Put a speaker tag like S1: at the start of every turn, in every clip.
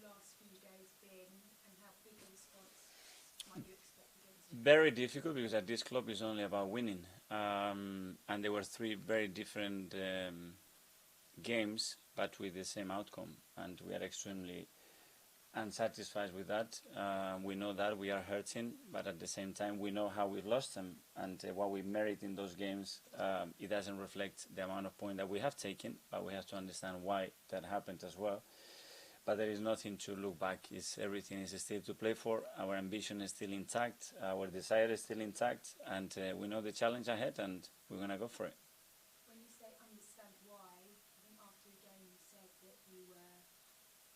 S1: last few days been, and how big a response might you expect against you?
S2: Very difficult because at this club is only about winning, and there were three very different games, but with the same outcome, and we are extremely unsatisfied with that. We know that we are hurting, but at the same time we know how we've lost them, and what we merit in those games. It doesn't reflect the amount of points that we have taken, but we have to understand why that happened as well. But there is nothing to look back. Everything is still to play for. Our ambition is still intact. Our desire is still intact, and we know the challenge ahead, and we're gonna go for it.
S1: When you say understand why, I think after the game you said that you were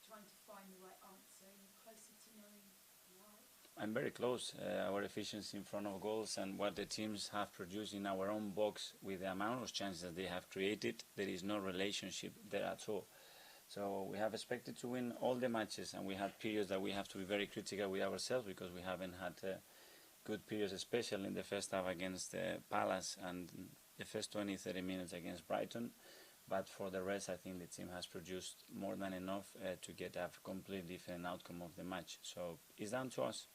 S1: trying to find the right answer. Are you closer to knowing why?
S2: I'm very close. Our efficiency in front of goals and what the teams have produced in our own box with the amount of chances that they have created, there is no relationship there at all. So we have expected to win all the matches, and we had periods that we have to be very critical with ourselves because we haven't had good periods, especially in the first half against Palace and the first 20-30 minutes against Brighton. But for the rest, I think the team has produced more than enough to get a completely different outcome of the match. So it's down to us.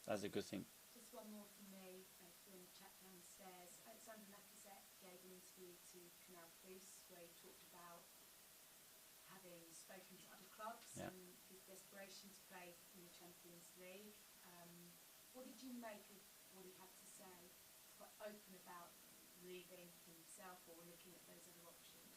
S2: That's a good thing.
S1: Just one more from me, in the chat downstairs. Alexandre Lacazette gave an interview to Canal Plus where he talked about having spoken to other clubs and his desperation to play in the Champions League. What did you make of what he had to say? He's quite open about leaving himself or looking at those other options.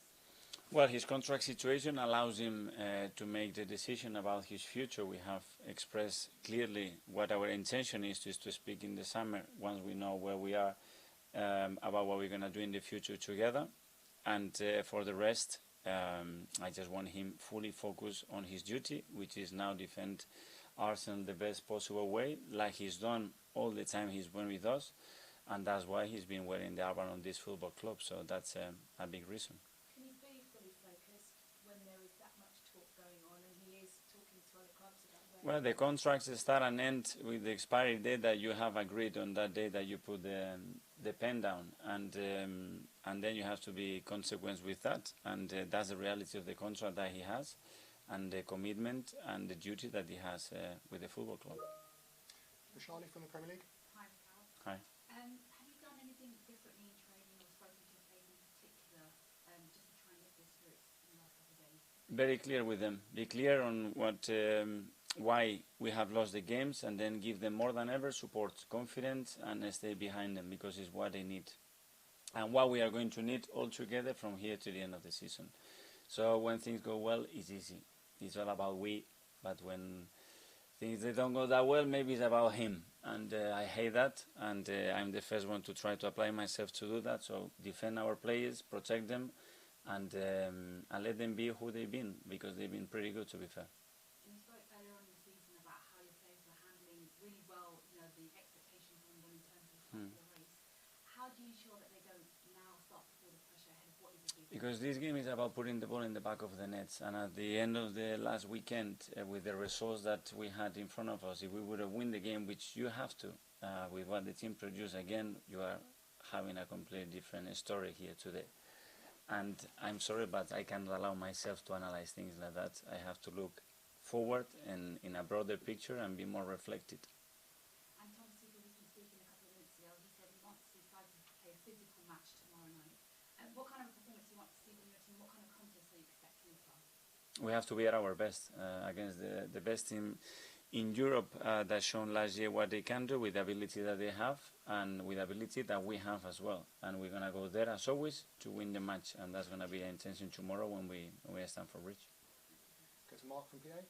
S2: Well, his contract situation allows him to make the decision about his future. We have expressed clearly what our intention is to speak in the summer once we know where we are about what we're going to do in the future together. And for the rest, I just want him fully focused on his duty, which is now defend Arsenal the best possible way, like he's done all the time he's been with us. And that's why he's been wearing the armband on this football club. So that's a big reason.
S1: Can you be fully focused when there is that much talk going on and he is talking to other clubs about where?
S2: Well, the contracts start and end with the expiry date that you have agreed on that day that you put the pen down, and then you have to be consequent with that, and that's the reality of the contract that he has, and the commitment and the duty that he has with the football club.
S3: Charlie from the Premier League.
S4: Hi, Mikel.
S2: Hi.
S4: Have you done anything differently in training or spoken to your players in particular just to try and get this through in the last couple of days?
S2: Very clear with them. Be clear on what, why we have lost the games, and then give them more than ever support, confidence, and stay behind them because it's what they need, and what we are going to need all together from here to the end of the season. So when things go well, it's easy. It's all about we, but when things they don't go that well, maybe it's about him, and I hate that, and I'm the first one to try to apply myself to do that. So defend our players, protect them, and let them be who they've been, because they've been pretty good, to be fair.
S4: And you spoke earlier on in the season about how your players were handling really well, the expectations on them in terms of the race. How do you ensure that they don't now start to feel the pressure ahead of what is a big game?
S2: Because this game is about putting the ball in the back of the nets, and at the end of the last weekend, with the results that we had in front of us, if we would have won the game, which you have to, with what the team produced, again, you are having a completely different story here today. And I'm sorry, but I cannot allow myself to analyze things like that. I have to look forward and in a broader picture and be more reflected.
S4: And Tom Seager was speaking a couple of minutes ago. He said he wants his side to play a physical match tomorrow night. And what kind of a performance do you want to see from your team? What kind of contest are you expecting as well?
S2: We have to be at our best against the best team in Europe that shown last year what they can do with the ability that they have and with the ability that we have as well. And we're going to go there as always to win the match, and that's going to be our intention tomorrow when we stand for Bridge.
S3: Go to Mark from PA.